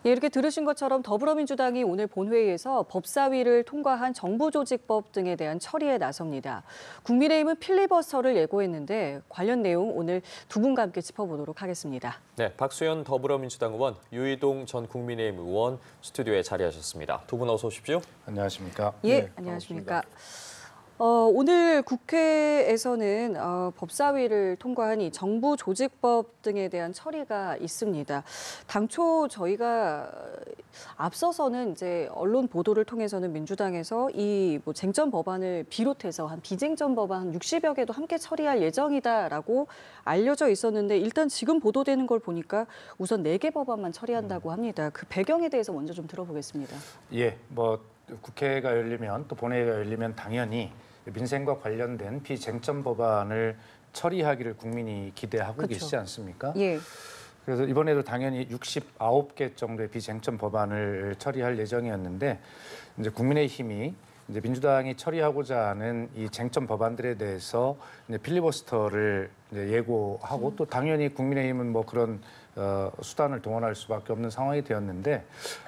예, 이렇게 들으신 것처럼 더불어민주당이 오늘 본회의에서 법사위를 통과한 정부조직법 등에 대한 처리에 나섭니다. 국민의힘은 필리버스터를 예고했는데 관련 내용 오늘 두 분과 함께 짚어보도록 하겠습니다. 네, 박수현 더불어민주당 의원, 유이동 전 국민의힘 의원 스튜디오에 자리하셨습니다. 두 분 어서 오십시오. 안녕하십니까? 예, 네, 안녕하십니까? 반갑습니다. 오늘 국회에서는 법사위를 통과한 이 정부조직법 등에 대한 처리가 있습니다. 당초 저희가 앞서서는 이제 언론 보도를 통해서는 민주당에서 이 쟁점 법안을 비롯해서 한 비쟁점 법안 60여 개도 함께 처리할 예정이다라고 알려져 있었는데 일단 지금 보도되는 걸 보니까 우선 4개 법안만 처리한다고 합니다. 그 배경에 대해서 먼저 좀 들어보겠습니다. 예, 국회가 열리면 또 본회의가 열리면 당연히 민생과 관련된 비쟁점 법안을 처리하기를 국민이 기대하고 그렇죠. 계시지 않습니까? 예. 그래서 이번에도 당연히 69개 정도의 비쟁점 법안을 처리할 예정이었는데 이제 국민의힘이 이제 민주당이 처리하고자 하는 이 쟁점 법안들에 대해서 이제 필리버스터를 이제 예고하고 또 당연히 국민의힘은 그런 수단을 동원할 수밖에 없는 상황이 되었는데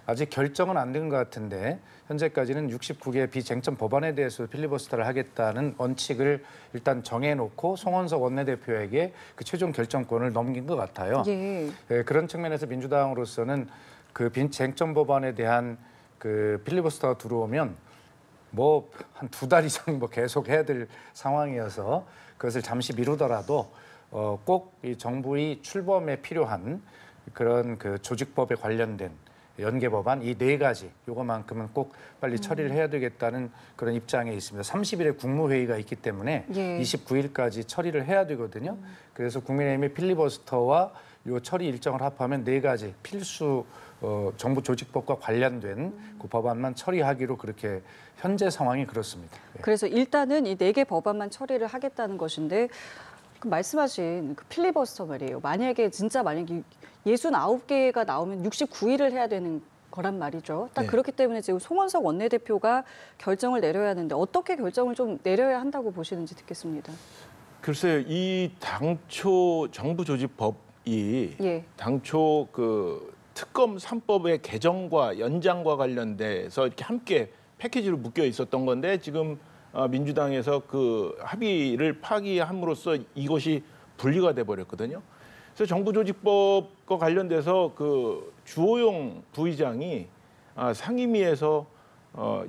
아직 결정은 안 된 것 같은데 현재까지는 69개 비쟁점 법안에 대해서 필리버스터를 하겠다는 원칙을 일단 정해놓고 송원석 원내대표에게 그 최종 결정권을 넘긴 것 같아요. 예. 그런 측면에서 민주당으로서는 그 비쟁점 법안에 대한 그 필리버스터가 들어오면 한 2달 이상 계속 해야 될 상황이어서 그것을 잠시 미루더라도 꼭 이 정부의 출범에 필요한 그런 그 조직법에 관련된 연계 법안 이 4가지 요거만큼은 꼭 빨리 처리를 해야 되겠다는 그런 입장에 있습니다. 30일에 국무회의가 있기 때문에 예. 29일까지 처리를 해야 되거든요. 그래서 국민의힘의 필리버스터와 요 처리 일정을 합하면 4가지 필수 정부 조직법과 관련된 그 법안만 처리하기로 그렇게 현재 상황이 그렇습니다. 예. 그래서 일단은 이 4개 법안만 처리를 하겠다는 것인데 말씀하신 그 필리버스터 말이에요. 만약에 69개가 나오면 69일을 해야 되는 거란 말이죠. 딱 네. 그렇기 때문에 지금 송원석 원내대표가 결정을 내려야 하는데 어떻게 결정을 좀 내려야 한다고 보시는지 듣겠습니다. 글쎄요, 이 당초 정부조직법이 예. 당초 그 특검 3법의 개정과 연장과 관련돼서 이렇게 함께 패키지로 묶여 있었던 건데 지금 민주당에서 그 합의를 파기함으로써 이것이 분리가 돼 버렸거든요. 그래서 정부조직법과 관련돼서 그 주호영 부의장이 상임위에서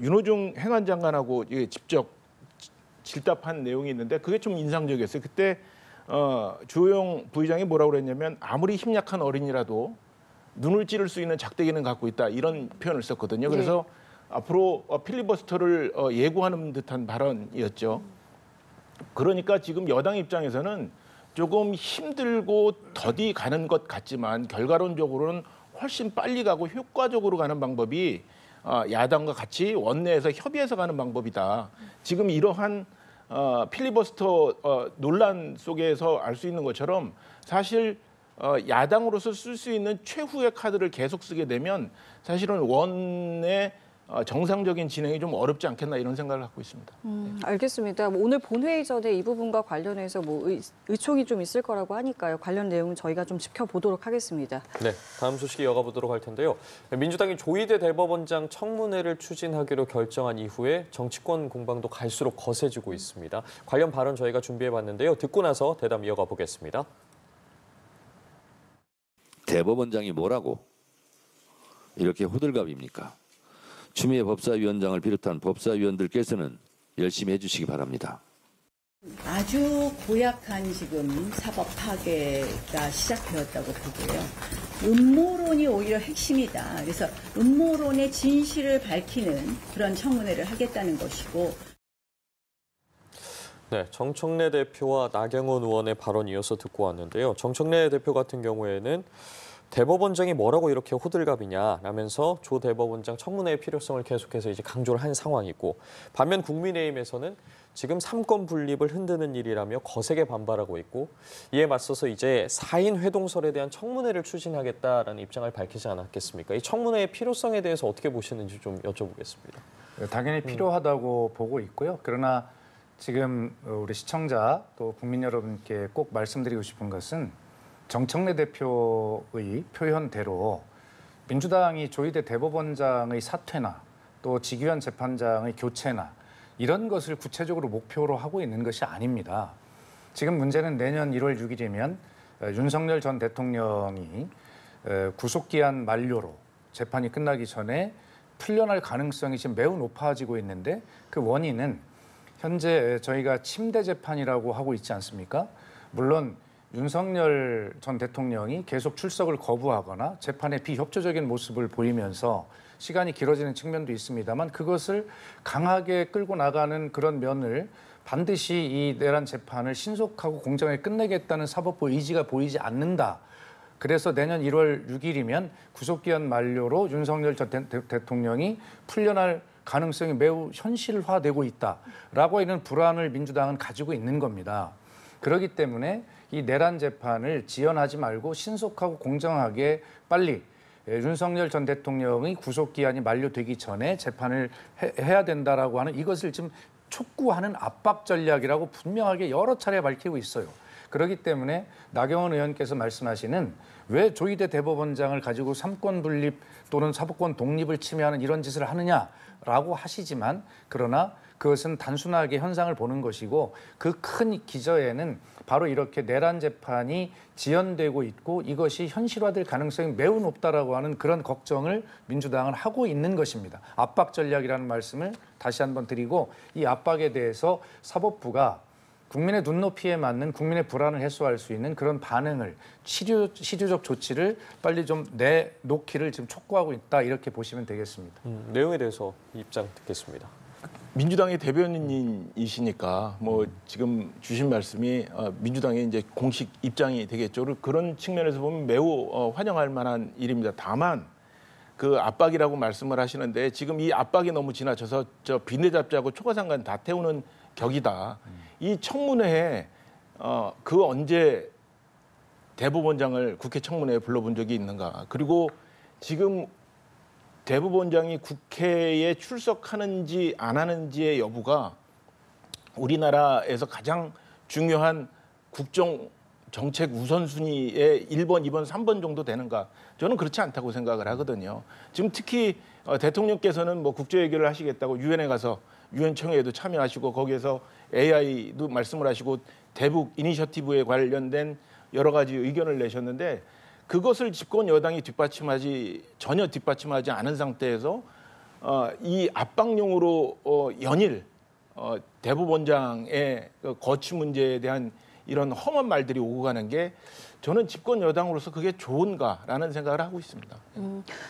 윤호중 행안장관하고 직접 질답한 내용이 있는데 그게 좀 인상적이었어요. 그때 주호영 부의장이 뭐라고 그랬냐면 아무리 힘약한 어린이라도 눈을 찌를 수 있는 작대기는 갖고 있다 이런 표현을 썼거든요. 그래서 앞으로 필리버스터를 예고하는 듯한 발언이었죠. 그러니까 지금 여당 입장에서는 조금 힘들고 더디 가는 것 같지만 결과론적으로는 훨씬 빨리 가고 효과적으로 가는 방법이 야당과 같이 원내에서 협의해서 가는 방법이다. 지금 이러한 필리버스터 논란 속에서 알 수 있는 것처럼 사실 야당으로서 쓸 수 있는 최후의 카드를 계속 쓰게 되면 사실은 원내 정상적인 진행이 좀 어렵지 않겠나 이런 생각을 갖고 있습니다. 알겠습니다. 오늘 본회의 전에 이 부분과 관련해서 의총이 좀 있을 거라고 하니까요. 관련 내용은 저희가 좀 지켜보도록 하겠습니다. 네, 다음 소식 이어가 보도록 할 텐데요. 민주당이 조희대 대법원장 청문회를 추진하기로 결정한 이후에 정치권 공방도 갈수록 거세지고 있습니다. 관련 발언 저희가 준비해봤는데요. 듣고 나서 대담 이어가 보겠습니다. 대법원장이 뭐라고 이렇게 호들갑입니까? 추미애 법사위원장을 비롯한 법사위원들께서는 열심히 해주시기 바랍니다. 아주 고약한 지금 사법 파괴가 시작되었다고 보고요. 음모론이 오히려 핵심이다. 그래서 음모론의 진실을 밝히는 그런 청문회를 하겠다는 것이고. 네, 정청래 대표와 나경원 의원의 발언 이어서 듣고 왔는데요. 정청래 대표 같은 경우에는 대법원장이 뭐라고 이렇게 호들갑이냐 라면서 조 대법원장 청문회의 필요성을 계속해서 이제 강조를 한 상황이고 반면 국민의힘에서는 지금 3권 분립을 흔드는 일이라며 거세게 반발하고 있고 이에 맞서서 이제 4인 회동설에 대한 청문회를 추진하겠다라는 입장을 밝히지 않았겠습니까? 이 청문회의 필요성에 대해서 어떻게 보시는지 좀 여쭤보겠습니다. 당연히 필요하다고 보고 있고요. 그러나 지금 우리 시청자 또 국민 여러분께 꼭 말씀드리고 싶은 것은 정청래 대표의 표현대로 민주당이 조희대 대법원장의 사퇴나 또 지기현 재판장의 교체나 이런 것을 구체적으로 목표로 하고 있는 것이 아닙니다. 지금 문제는 내년 1월 6일이면 윤석열 전 대통령이 구속기한 만료로 재판이 끝나기 전에 풀려날 가능성이 지금 매우 높아지고 있는데 그 원인은 현재 저희가 침대 재판이라고 하고 있지 않습니까? 물론 윤석열 전 대통령이 계속 출석을 거부하거나 재판에 비협조적인 모습을 보이면서 시간이 길어지는 측면도 있습니다만 그것을 강하게 끌고 나가는 그런 면을 반드시 이 내란 재판을 신속하고 공정하게 끝내겠다는 사법부 의지가 보이지 않는다. 그래서 내년 1월 6일이면 구속기한 만료로 윤석열 전 대통령이 풀려날 가능성이 매우 현실화되고 있다라고 하는 불안을 민주당은 가지고 있는 겁니다. 그렇기 때문에 이 내란 재판을 지연하지 말고 신속하고 공정하게 빨리 윤석열 전 대통령의 구속기한이 만료되기 전에 재판을 해야 된다라고 하는 이것을 지금 촉구하는 압박 전략이라고 분명하게 여러 차례 밝히고 있어요. 그렇기 때문에 나경원 의원께서 말씀하시는 왜 조희대 대법원장을 가지고 삼권 분립 또는 사법권 독립을 침해하는 이런 짓을 하느냐라고 하시지만 그러나 그것은 단순하게 현상을 보는 것이고 그 큰 기저에는 바로 이렇게 내란 재판이 지연되고 있고 이것이 현실화될 가능성이 매우 높다라고 하는 그런 걱정을 민주당은 하고 있는 것입니다. 압박 전략이라는 말씀을 다시 한번 드리고 이 압박에 대해서 사법부가 국민의 눈높이에 맞는 국민의 불안을 해소할 수 있는 그런 반응을 실효적 조치를 빨리 좀 내놓기를 지금 촉구하고 있다 이렇게 보시면 되겠습니다. 내용에 대해서 입장 듣겠습니다. 민주당의 대변인이시니까 뭐 지금 주신 말씀이 민주당의 이제 공식 입장이 되겠죠. 그런 측면에서 보면 매우 환영할 만한 일입니다. 다만 그 압박이라고 말씀을 하시는데 지금 이 압박이 너무 지나쳐서 저 비례잡자고 초과상관 다 태우는 격이다. 이 청문회에 그 언제 대법원장을 국회 청문회에 불러본 적이 있는가. 그리고 지금 대법원장이 국회에 출석하는지 안 하는지의 여부가 우리나라에서 가장 중요한 국정 정책 우선순위의 1번, 2번, 3번 정도 되는가? 저는 그렇지 않다고 생각을 하거든요. 지금 특히 대통령께서는 뭐 국제 외교를 하시겠다고 유엔에 가서 유엔 청회에도 참여하시고 거기에서 AI도 말씀을 하시고 대북 이니셔티브에 관련된 여러 가지 의견을 내셨는데 그것을 집권 여당이 전혀 뒷받침하지 않은 상태에서 이 압박용으로 연일 대법원장의 거취 문제에 대한 이런 험한 말들이 오고 가는 게 저는 집권 여당으로서 그게 좋은가라는 생각을 하고 있습니다.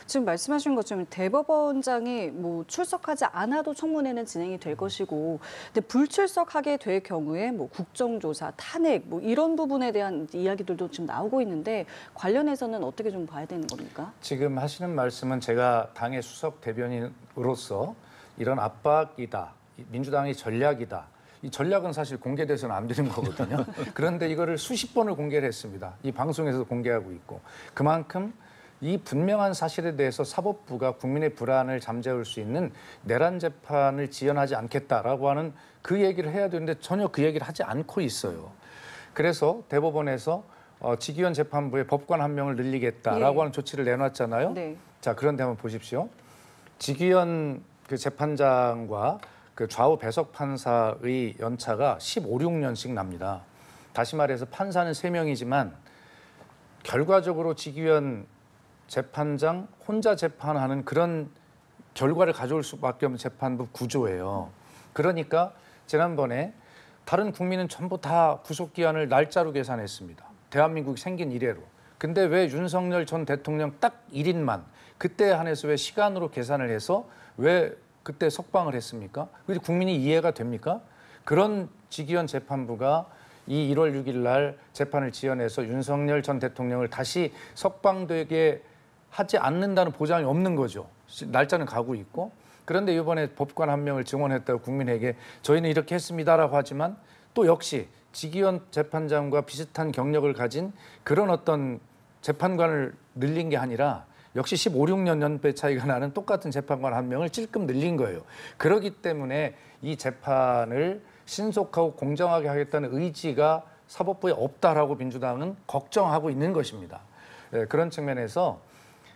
지금 말씀하신 것처럼 대법원장이 뭐 출석하지 않아도 청문회는 진행이 될 것이고, 근데 불출석하게 될 경우에 뭐 국정조사, 탄핵 뭐 이런 부분에 대한 이야기들도 지금 나오고 있는데 관련해서는 어떻게 좀 봐야 되는 겁니까? 지금 하시는 말씀은 제가 당의 수석 대변인으로서 이런 압박이다, 민주당의 전략이다. 이 전략은 사실 공개돼서는 안 되는 거거든요. 그런데 이거를 수십 번을 공개를 했습니다. 이 방송에서도 공개하고 있고. 그만큼 이 분명한 사실에 대해서 사법부가 국민의 불안을 잠재울 수 있는 내란 재판을 지연하지 않겠다라고 하는 그 얘기를 해야 되는데 전혀 그 얘기를 하지 않고 있어요. 그래서 대법원에서 지기현 재판부에 법관 한 명을 늘리겠다라고 하는 조치를 내놨잖아요. 네. 자, 그런데 한번 보십시오. 지기현 그 재판장과 그 좌우 배석 판사의 연차가 15, 16년씩 납니다. 다시 말해서 판사는 3명이지만 결과적으로 지기현 재판장 혼자 재판하는 그런 결과를 가져올 수밖에 없는 재판부 구조예요. 그러니까 지난번에 다른 국민은 전부 다 구속기한을 날짜로 계산했습니다. 대한민국이 생긴 이래로. 근데 왜 윤석열 전 대통령 딱 1인만 그때 한해서 왜 시간으로 계산을 해서 왜 그때 석방을 했습니까? 그게 국민이 이해가 됩니까? 그런 지기현 재판부가 이 1월 6일 날 재판을 지연해서 윤석열 전 대통령을 다시 석방되게 하지 않는다는 보장이 없는 거죠. 날짜는 가고 있고. 그런데 이번에 법관 한 명을 증언했다고 국민에게 저희는 이렇게 했습니다라고 하지만 또 역시 지기현 재판장과 비슷한 경력을 가진 그런 어떤 재판관을 늘린 게 아니라 역시 15, 16년 연배 차이가 나는 똑같은 재판관 한 명을 찔끔 늘린 거예요. 그렇기 때문에 이 재판을 신속하고 공정하게 하겠다는 의지가 사법부에 없다라고 민주당은 걱정하고 있는 것입니다. 그런 측면에서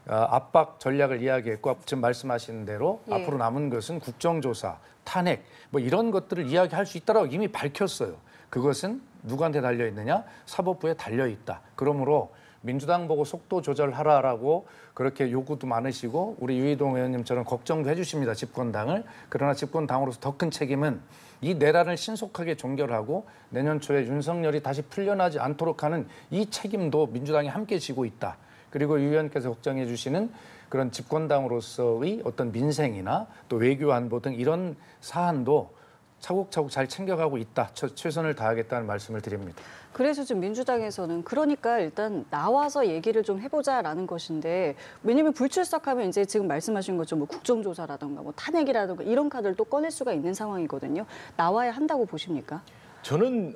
압박 전략을 이야기했고 지금 말씀하신 대로 예. 앞으로 남은 것은 국정조사, 탄핵 뭐 이런 것들을 이야기할 수 있다라고 이미 밝혔어요. 그것은 누구한테 달려 있느냐? 사법부에 달려 있다. 그러므로 민주당 보고 속도 조절하라라고 그렇게 요구도 많으시고 우리 유희동 의원님처럼 걱정도 해주십니다. 집권당을. 그러나 집권당으로서 더 큰 책임은 이 내란을 신속하게 종결하고 내년 초에 윤석열이 다시 풀려나지 않도록 하는 이 책임도 민주당이 함께 지고 있다. 그리고 유 의원께서 걱정해 주시는 그런 집권당으로서의 어떤 민생이나 또 외교 안보 등 이런 사안도 차곡차곡 잘 챙겨가고 있다. 최선을 다하겠다는 말씀을 드립니다. 그래서 지금 민주당에서는 그러니까 일단 나와서 얘기를 좀 해보자라는 것인데 왜냐하면 불출석하면 이제 지금 말씀하신 것처럼 뭐 국정조사라든가 뭐 탄핵이라든가 이런 카드를 또 꺼낼 수가 있는 상황이거든요. 나와야 한다고 보십니까? 저는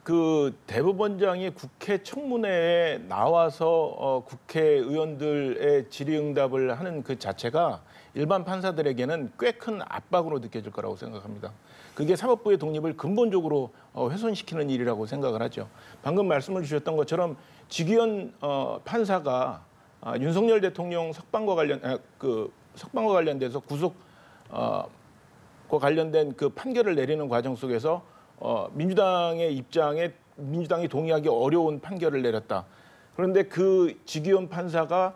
그 대법원장이 국회 청문회에 나와서 국회의원들의 질의응답을 하는 그 자체가 일반 판사들에게는 꽤 큰 압박으로 느껴질 거라고 생각합니다. 그게 사법부의 독립을 근본적으로 훼손시키는 일이라고 생각을 하죠. 방금 말씀을 주셨던 것처럼 직위원 판사가 윤석열 대통령 석방과 관련돼서 구속과 관련된 그 판결을 내리는 과정 속에서 민주당의 입장에 민주당이 동의하기 어려운 판결을 내렸다. 그런데 그 직위원 판사가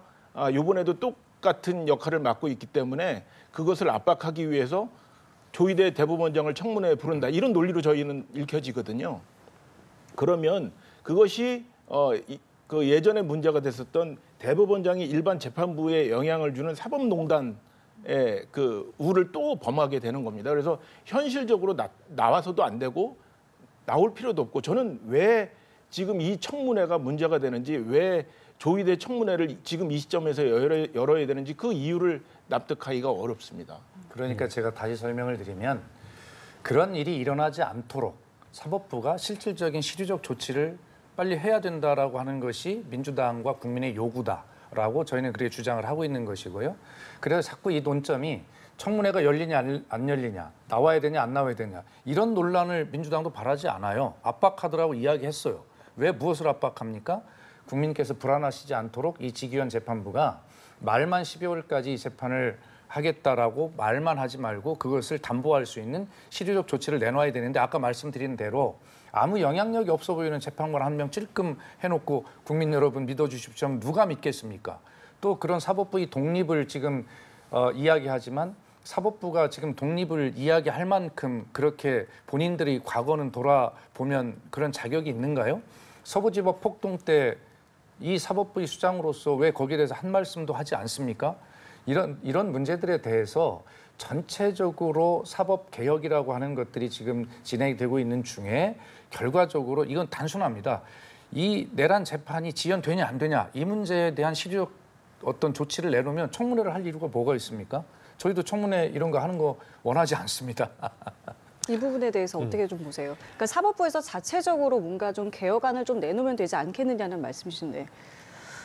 이번에도 똑같은 역할을 맡고 있기 때문에 그것을 압박하기 위해서 조희대 대법원장을 청문회에 부른다. 이런 논리로 저희는 읽혀지거든요. 그러면 그것이 그 예전에 문제가 됐었던 대법원장이 일반 재판부에 영향을 주는 사법농단의 그 우를 또 범하게 되는 겁니다. 그래서 현실적으로 나와서도 안 되고 나올 필요도 없고 저는 왜 지금 이 청문회가 문제가 되는지 왜 조희대 청문회를 지금 이 시점에서 열어야 되는지 그 이유를 납득하기가 어렵습니다. 그러니까 제가 다시 설명을 드리면 그런 일이 일어나지 않도록 사법부가 실질적인 실효적 조치를 빨리 해야 된다라고 하는 것이 민주당과 국민의 요구다라고 저희는 그렇게 주장을 하고 있는 것이고요. 그래서 자꾸 이 논점이 청문회가 열리냐 안 열리냐, 나와야 되냐 안 나와야 되냐 이런 논란을 민주당도 바라지 않아요. 압박하더라고 이야기했어요. 왜 무엇을 압박합니까? 국민께서 불안하시지 않도록 이 직위원 재판부가 말만 12월까지 이 재판을 하겠다라고 말만 하지 말고 그것을 담보할 수 있는 실효적 조치를 내놔야 되는데 아까 말씀드린 대로 아무 영향력이 없어 보이는 재판관 한 명 찔끔 해놓고 국민 여러분 믿어주십시오 하면 누가 믿겠습니까? 또 그런 사법부의 독립을 지금 이야기하지만 사법부가 지금 독립을 이야기할 만큼 그렇게 본인들의 과거는 돌아보면 그런 자격이 있는가요? 서부지법 폭동 때 이 사법부의 수장으로서 왜 거기에 대해서 한 말씀도 하지 않습니까? 이런 문제들에 대해서 전체적으로 사법 개혁이라고 하는 것들이 지금 진행이 되고 있는 중에 결과적으로 이건 단순합니다. 이 내란 재판이 지연되냐 안 되냐 이 문제에 대한 실효적 어떤 조치를 내놓으면 청문회를 할 이유가 뭐가 있습니까? 저희도 청문회 이런 거 하는 거 원하지 않습니다. 이 부분에 대해서 어떻게 좀 보세요? 그러니까 사법부에서 자체적으로 뭔가 좀 개혁안을 좀 내놓으면 되지 않겠느냐는 말씀이신데.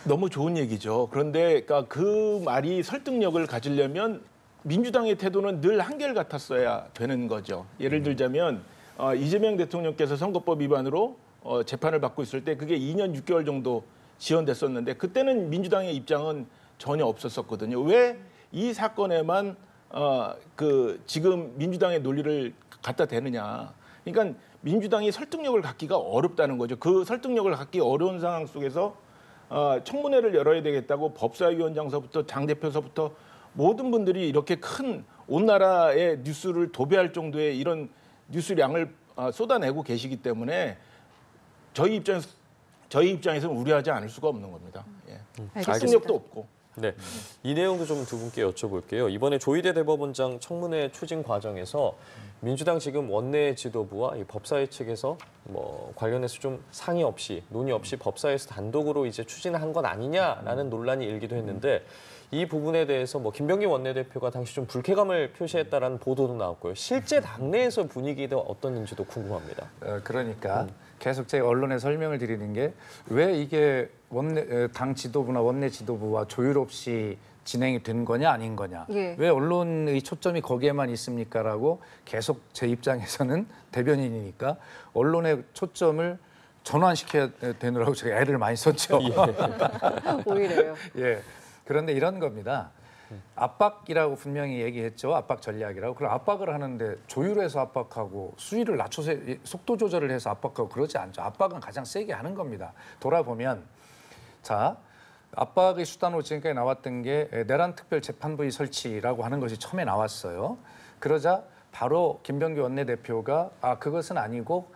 너무 좋은 얘기죠. 그런데 그러니까 그 말이 설득력을 가지려면 민주당의 태도는 늘 한결같았어야 되는 거죠. 예를 들자면 이재명 대통령께서 선거법 위반으로 재판을 받고 있을 때 그게 2년 6개월 정도 지연됐었는데 그때는 민주당의 입장은 전혀 없었었거든요. 왜 이 사건에만 그 지금 민주당의 논리를 갖다 대느냐. 그러니까 민주당이 설득력을 갖기가 어렵다는 거죠. 그 설득력을 갖기 어려운 상황 속에서 청문회를 열어야 되겠다고 법사위원장서부터 장 대표서부터 모든 분들이 이렇게 큰 온 나라의 뉴스를 도배할 정도의 이런 뉴스량을 쏟아내고 계시기 때문에 저희 입장에서는 우려하지 않을 수가 없는 겁니다. 예. 설득력도 없고. 네, 이 내용도 좀 두 분께 여쭤볼게요. 이번에 조희대 대법원장 청문회 추진 과정에서 민주당 지금 원내 지도부와 이 법사위 측에서 뭐 관련해서 좀 상의 없이 논의 없이 법사위에서 단독으로 이제 추진한 건 아니냐라는 논란이 일기도 했는데 이 부분에 대해서 뭐 김병기 원내대표가 당시 좀 불쾌감을 표시했다라는 보도도 나왔고요. 실제 당내에서 분위기가 어떤지도 궁금합니다. 그러니까 계속 제가 언론에 설명을 드리는 게 왜 이게 당 지도부나 원내 지도부와 조율 없이 진행이 된 거냐 아닌 거냐. 예. 왜 언론의 초점이 거기에만 있습니까라고 계속 제 입장에서는 대변인이니까 언론의 초점을 전환시켜야 되느라고 제가 애를 많이 썼죠. 오히려요. 예. 그런데 이런 겁니다. 압박이라고 분명히 얘기했죠. 압박 전략이라고. 그럼 압박을 하는데 조율해서 압박하고 수위를 낮춰서 속도 조절을 해서 압박하고 그러지 않죠. 압박은 가장 세게 하는 겁니다. 돌아보면 자 압박의 수단으로 지금까지 나왔던 게 내란 특별 재판부의 설치라고 하는 것이 처음에 나왔어요. 그러자 바로 김병기 원내대표가 그것은 아니고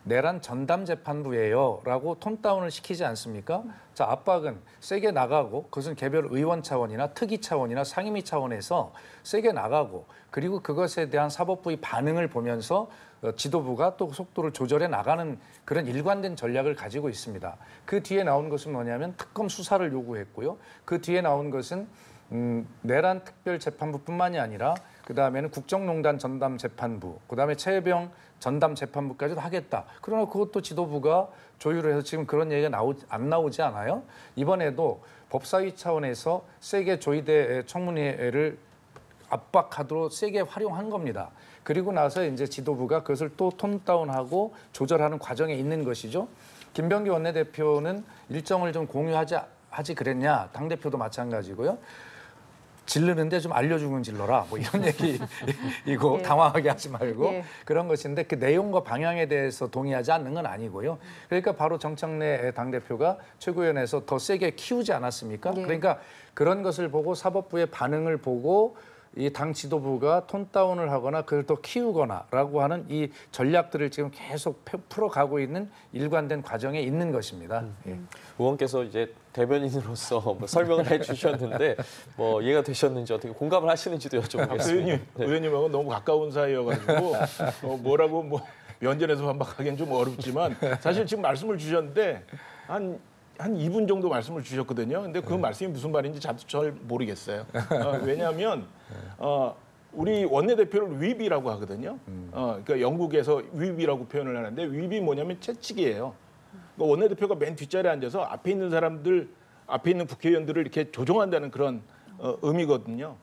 내란 전담 재판부예요라고 톤 다운을 시키지 않습니까? 자 압박은 세게 나가고 그것은 개별 의원 차원이나 특위 차원이나 상임위 차원에서 세게 나가고 그리고 그것에 대한 사법부의 반응을 보면서 지도부가 또 속도를 조절해 나가는 그런 일관된 전략을 가지고 있습니다. 그 뒤에 나온 것은 뭐냐면 특검 수사를 요구했고요. 그 뒤에 나온 것은 내란 특별 재판부뿐만이 아니라 그 다음에는 국정농단 전담 재판부, 그 다음에 최혜병 전담 재판부까지도 하겠다. 그러나 그것도 지도부가 조율을 해서 지금 그런 얘기가 안 나오지 않아요? 이번에도 법사위 차원에서 세게 조의대 청문회를 압박하도록 세게 활용한 겁니다. 그리고 나서 이제 지도부가 그것을 또 톤 다운하고 조절하는 과정에 있는 것이죠. 김병기 원내대표는 일정을 좀 공유하지 그랬냐? 당대표도 마찬가지고요. 질르는데 좀 알려주면 질러라 뭐 이런 얘기이고 예. 당황하게 하지 말고 예. 그런 것인데 그 내용과 방향에 대해서 동의하지 않는 건 아니고요. 그러니까 바로 정청래 당대표가 최고위원회에서 더 세게 키우지 않았습니까? 예. 그러니까 그런 것을 보고 사법부의 반응을 보고 이 당 지도부가 톤 다운을 하거나 그걸 더 키우거나라고 하는 이 전략들을 지금 계속 풀어가고 있는 일관된 과정에 있는 것입니다. 예. 의원께서 이제 대변인으로서 뭐 설명을 해주셨는데 뭐 이해가 되셨는지 어떻게 공감을 하시는지도 여쭤보겠습니다. 의원님하고 너무 가까운 사이여가지고 뭐라고 뭐 면전에서 반박하기는 좀 어렵지만 사실 지금 말씀을 주셨는데 한 2분 정도 말씀을 주셨거든요. 근데 그 말씀이 무슨 말인지 저도 잘 모르겠어요. 왜냐하면 우리 원내대표를 윗이라고 하거든요. 그러니까 영국에서 윗이라고 표현을 하는데 윗이 뭐냐면 채찍이에요. 그러니까 원내대표가 맨 뒷자리에 앉아서 앞에 있는 사람들, 앞에 있는 국회의원들을 이렇게 조종한다는 그런 의미거든요.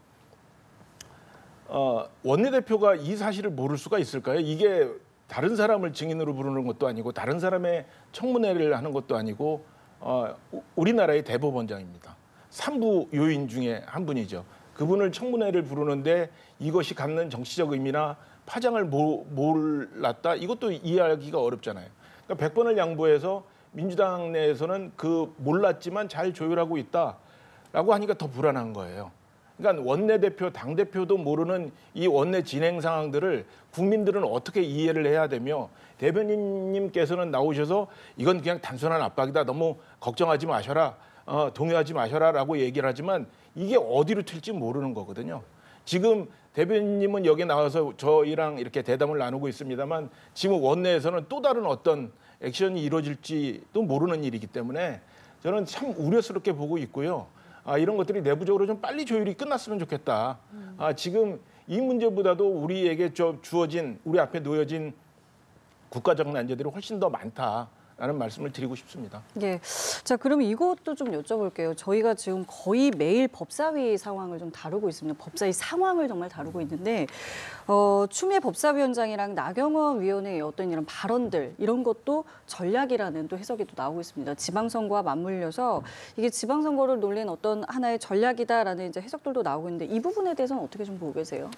원내대표가 이 사실을 모를 수가 있을까요? 이게 다른 사람을 증인으로 부르는 것도 아니고 다른 사람의 청문회를 하는 것도 아니고 우리나라의 대법원장입니다. 3부 요인 중에 한 분이죠. 그분을 청문회를 부르는데 이것이 갖는 정치적 의미나 파장을 몰랐다? 이것도 이해하기가 어렵잖아요. 그러니까 100번을 양보해서 민주당 내에서는 그 몰랐지만 잘 조율하고 있다라고 하니까 더 불안한 거예요. 그러니까 원내대표, 당대표도 모르는 이 원내 진행 상황들을 국민들은 어떻게 이해를 해야 되며 대변인님께서는 나오셔서 이건 그냥 단순한 압박이다. 너무 걱정하지 마셔라. 동요하지 마셔라라고 얘기를 하지만 이게 어디로 튈지 모르는 거거든요. 지금 대변인님은 여기 나와서 저희랑 이렇게 대담을 나누고 있습니다만 지금 원내에서는 또 다른 어떤 액션이 이루어질지도 모르는 일이기 때문에 저는 참 우려스럽게 보고 있고요. 이런 것들이 내부적으로 좀 빨리 조율이 끝났으면 좋겠다. 지금 이 문제보다도 우리에게 주어진 우리 앞에 놓여진 국가적 난제들이 훨씬 더 많다라는 말씀을 드리고 싶습니다. 예. 자, 그럼 이것도 좀 여쭤볼게요. 저희가 지금 거의 매일 법사위 상황을 좀 다루고 있습니다. 법사위 상황을 정말 다루고 있는데 추미애 법사위원장이랑 나경원 위원회의 어떤 이런 발언들 이런 것도 전략이라는 또 해석이 또 나오고 있습니다. 지방선거와 맞물려서 이게 지방선거를 노린 어떤 하나의 전략이다라는 이제 해석들도 나오고 있는데 이 부분에 대해서는 어떻게 좀 보고 계세요?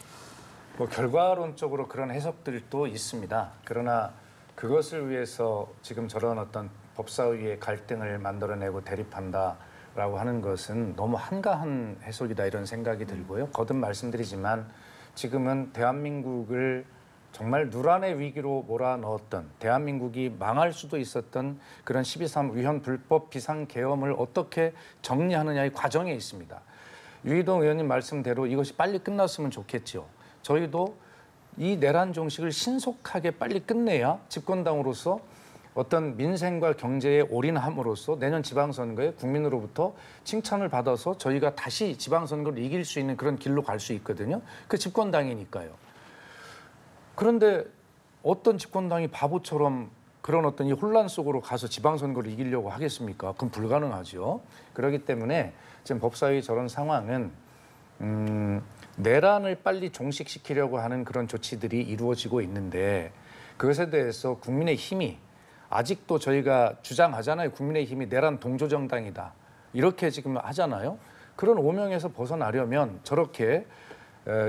뭐 결과론적으로 그런 해석들도 있습니다. 그러나 그것을 위해서 지금 저런 어떤 법사위의 갈등을 만들어내고 대립한다라고 하는 것은 너무 한가한 해석이다 이런 생각이 들고요. 거듭 말씀드리지만 지금은 대한민국을 정말 누란의 위기로 몰아넣었던 대한민국이 망할 수도 있었던 그런 12.3 위헌 불법 비상계엄을 어떻게 정리하느냐의 과정에 있습니다. 유희동 의원님 말씀대로 이것이 빨리 끝났으면 좋겠죠. 저희도 이 내란 종식을 신속하게 빨리 끝내야 집권당으로서 어떤 민생과 경제에 올인함으로써 내년 지방선거에 국민으로부터 칭찬을 받아서 저희가 다시 지방선거를 이길 수 있는 그런 길로 갈 수 있거든요. 그 집권당이니까요. 그런데 어떤 집권당이 바보처럼 그런 어떤 이 혼란 속으로 가서 지방선거를 이기려고 하겠습니까? 그건 불가능하죠. 그렇기 때문에 지금 법사위 저런 상황은 내란을 빨리 종식시키려고 하는 그런 조치들이 이루어지고 있는데 그것에 대해서 국민의힘이 아직도 저희가 주장하잖아요. 국민의힘이 내란 동조정당이다. 이렇게 지금 하잖아요. 그런 오명에서 벗어나려면 저렇게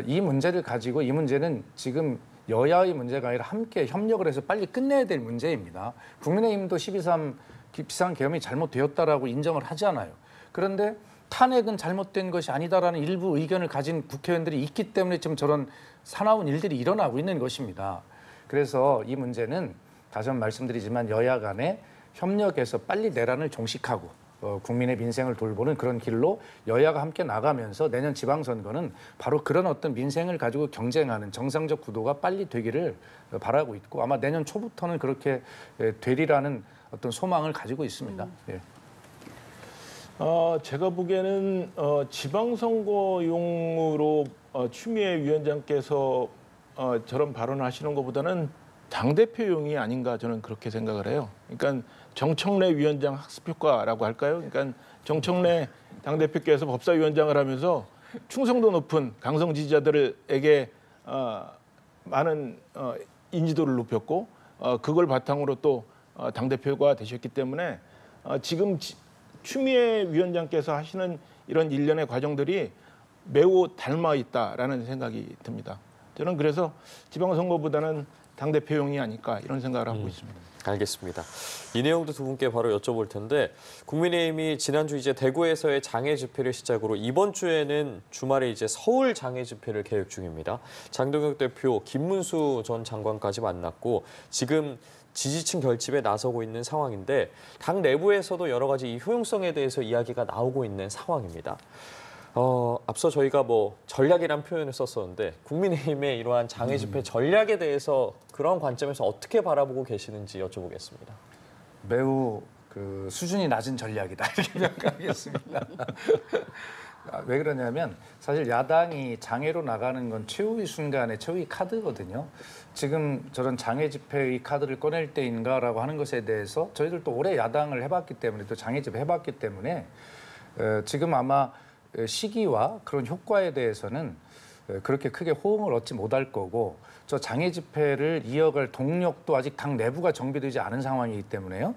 이 문제를 가지고 이 문제는 지금 여야의 문제가 아니라 함께 협력을 해서 빨리 끝내야 될 문제입니다. 국민의힘도 12.3 비상계엄이 잘못되었다라고 인정을 하잖아요. 그런데 탄핵은 잘못된 것이 아니다라는 일부 의견을 가진 국회의원들이 있기 때문에 지금 저런 사나운 일들이 일어나고 있는 것입니다. 그래서 이 문제는 다시 한번 말씀드리지만 여야 간에 협력해서 빨리 내란을 종식하고 국민의 민생을 돌보는 그런 길로 여야가 함께 나가면서 내년 지방선거는 바로 그런 어떤 민생을 가지고 경쟁하는 정상적 구도가 빨리 되기를 바라고 있고 아마 내년 초부터는 그렇게 되리라는 어떤 소망을 가지고 있습니다. 예. 제가 보기에는 지방선거용으로 추미애 위원장께서 저런 발언을 하시는 것보다는 당대표용이 아닌가 저는 그렇게 생각을 해요. 그러니까 정청래 위원장 학습효과라고 할까요? 그러니까 정청래 당대표께서 법사위원장을 하면서 충성도 높은 강성 지지자들에게 많은 인지도를 높였고 그걸 바탕으로 또 당대표가 되셨기 때문에 지금 추미애 위원장께서 하시는 이런 일련의 과정들이 매우 닮아 있다라는 생각이 듭니다. 저는 그래서 지방선거보다는 당대표용이 아닐까 이런 생각을 하고 있습니다. 알겠습니다. 이 내용도 두 분께 바로 여쭤볼 텐데 국민의힘이 지난주 이제 대구에서의 장애 집회를 시작으로 이번 주에는 주말에 이제 서울 장애 집회를 계획 중입니다. 장동혁 대표, 김문수 전 장관까지 만났고 지금 지지층 결집에 나서고 있는 상황인데 당 내부에서도 여러 가지 이 효용성에 대해서 이야기가 나오고 있는 상황입니다. 앞서 저희가 뭐 전략이란 표현을 썼었는데 국민의힘의 이러한 장애 집회 전략에 대해서 그런 관점에서 어떻게 바라보고 계시는지 여쭤보겠습니다. 매우 그 수준이 낮은 전략이다 이렇게 평가하겠습니다. 왜 그러냐면 사실 야당이 장애로 나가는 건 최후의 순간에 최후의 카드거든요. 지금 저런 장애 집회의 카드를 꺼낼 때인가라고 하는 것에 대해서 저희들도 오래 야당을 해봤기 때문에 또 장애 집회 해봤기 때문에 지금 아마 시기와 그런 효과에 대해서는 그렇게 크게 호응을 얻지 못할 거고 저 장애 집회를 이어갈 동력도 아직 당 내부가 정비되지 않은 상황이기 때문에요.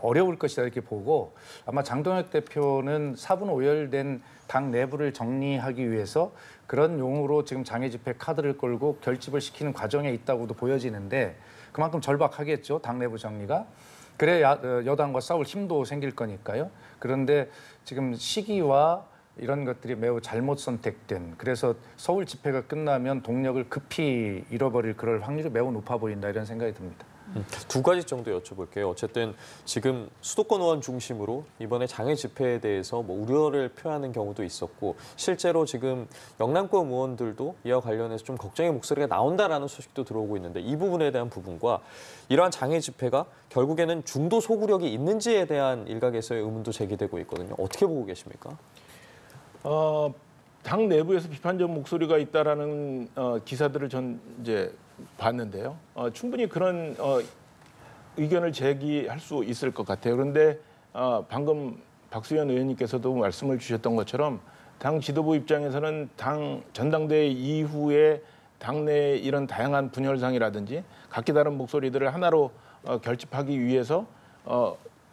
어려울 것이다 이렇게 보고 아마 장동혁 대표는 사분 오열된 당 내부를 정리하기 위해서 그런 용으로 지금 장애 집회 카드를 끌고 결집을 시키는 과정에 있다고도 보여지는데 그만큼 절박하겠죠. 당 내부 정리가. 그래야 여당과 싸울 힘도 생길 거니까요. 그런데 지금 시기와 이런 것들이 매우 잘못 선택된 그래서 서울 집회가 끝나면 동력을 급히 잃어버릴 그럴 확률이 매우 높아 보인다 이런 생각이 듭니다. 두 가지 정도 여쭤볼게요. 어쨌든 지금 수도권 의원 중심으로 이번에 장애 집회에 대해서 뭐 우려를 표하는 경우도 있었고 실제로 지금 영남권 의원들도 이와 관련해서 좀 걱정의 목소리가 나온다라는 소식도 들어오고 있는데 이 부분에 대한 부분과 이러한 장애 집회가 결국에는 중도 소구력이 있는지에 대한 일각에서의 의문도 제기되고 있거든요. 어떻게 보고 계십니까? 당 내부에서 비판적 목소리가 있다라는 기사들을 전 이제 봤는데요. 충분히 그런 의견을 제기할 수 있을 것 같아요. 그런데 방금 박수현 의원님께서도 말씀을 주셨던 것처럼 당 지도부 입장에서는 당 전당대회 이후에 당내 이런 다양한 분열상이라든지 각기 다른 목소리들을 하나로 결집하기 위해서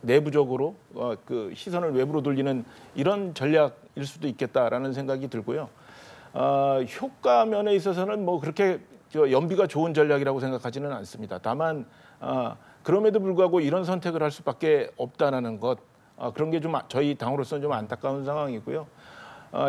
내부적으로 그 시선을 외부로 돌리는 이런 전략일 수도 있겠다라는 생각이 들고요. 효과 면에 있어서는 뭐 그렇게 연비가 좋은 전략이라고 생각하지는 않습니다. 다만 그럼에도 불구하고 이런 선택을 할 수밖에 없다라는 것 그런 게 좀 저희 당으로서는 좀 안타까운 상황이고요.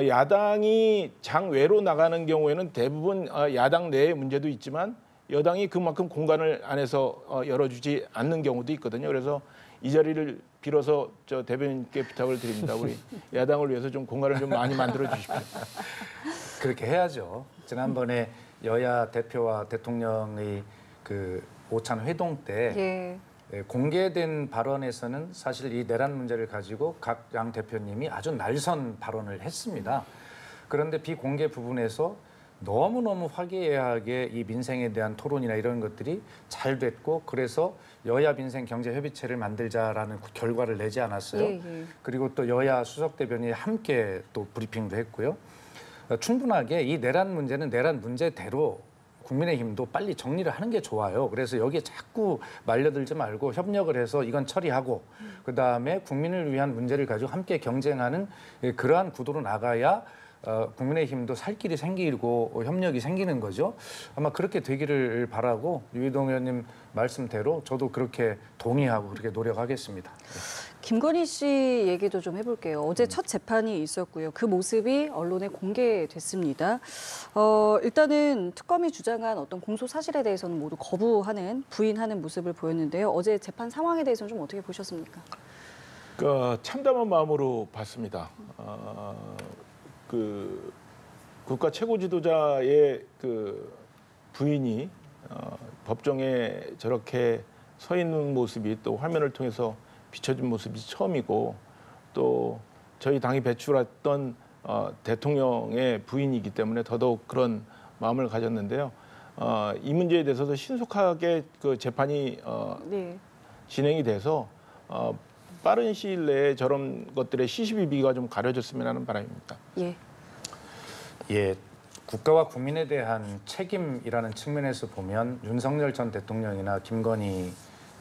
야당이 장 외로 나가는 경우에는 대부분 야당 내의 문제도 있지만 여당이 그만큼 공간을 안에서 열어주지 않는 경우도 있거든요. 그래서 이 자리를 빌어서 저 대변인께 부탁을 드립니다. 우리 야당을 위해서 좀 공간을 좀 많이 만들어 주십시오. 그렇게 해야죠. 지난번에 여야 대표와 대통령의 그 오찬 회동 때 공개된 발언에서는 사실 이 내란 문제를 가지고 각 양 대표님이 아주 날선 발언을 했습니다. 그런데 비공개 부분에서 너무너무 화기애애하게 이 민생에 대한 토론이나 이런 것들이 잘 됐고 그래서 여야 민생 경제 협의체를 만들자라는 결과를 내지 않았어요. 그리고 또 여야 수석 대변인이 함께 또 브리핑도 했고요. 충분하게 이 내란 문제는 내란 문제대로 국민의힘도 빨리 정리를 하는 게 좋아요. 그래서 여기에 자꾸 말려들지 말고 협력을 해서 이건 처리하고 그다음에 국민을 위한 문제를 가지고 함께 경쟁하는 그러한 구도로 나가야 국민의힘도 살 길이 생기고 협력이 생기는 거죠. 아마 그렇게 되기를 바라고 유희동 의원님 말씀대로 저도 그렇게 동의하고 그렇게 노력하겠습니다. 김건희 씨 얘기도 좀 해볼게요. 어제 첫 재판이 있었고요. 그 모습이 언론에 공개됐습니다. 일단은 특검이 주장한 어떤 공소 사실에 대해서는 모두 거부하는, 부인하는 모습을 보였는데요. 어제 재판 상황에 대해서는 좀 어떻게 보셨습니까? 참담한 마음으로 봤습니다. 그 국가 최고 지도자의 그 부인이 법정에 저렇게 서 있는 모습이 또 화면을 통해서 비춰진 모습이 처음이고 또 저희 당이 배출했던 대통령의 부인이기 때문에 더더욱 그런 마음을 가졌는데요. 이 문제에 대해서도 신속하게 그 재판이 네. 진행이 돼서 빠른 시일 내에 저런 것들의 시시비비가 좀 가려졌으면 하는 바람입니다. 예. 예, 국가와 국민에 대한 책임이라는 측면에서 보면 윤석열 전 대통령이나 김건희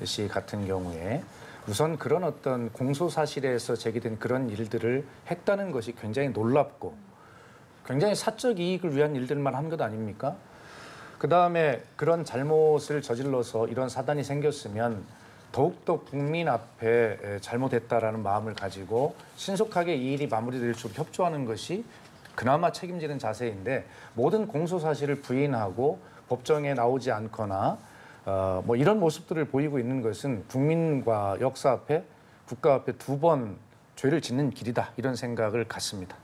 씨 같은 경우에 우선 그런 어떤 공소 사실에서 제기된 그런 일들을 했다는 것이 굉장히 놀랍고 굉장히 사적 이익을 위한 일들만 한 것 아닙니까? 그다음에 그런 잘못을 저질러서 이런 사단이 생겼으면 더욱더 국민 앞에 잘못했다라는 마음을 가지고 신속하게 이 일이 마무리될 수 있도록 협조하는 것이 그나마 책임지는 자세인데 모든 공소 사실을 부인하고 법정에 나오지 않거나 뭐 이런 모습들을 보이고 있는 것은 국민과 역사 앞에 국가 앞에 두 번 죄를 짓는 길이다 이런 생각을 갖습니다.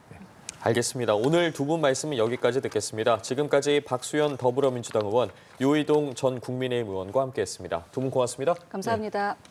알겠습니다. 오늘 두 분 말씀은 여기까지 듣겠습니다. 지금까지 박수현 더불어민주당 의원, 유희동 전 국민의힘 의원과 함께했습니다. 두 분 고맙습니다. 감사합니다. 네.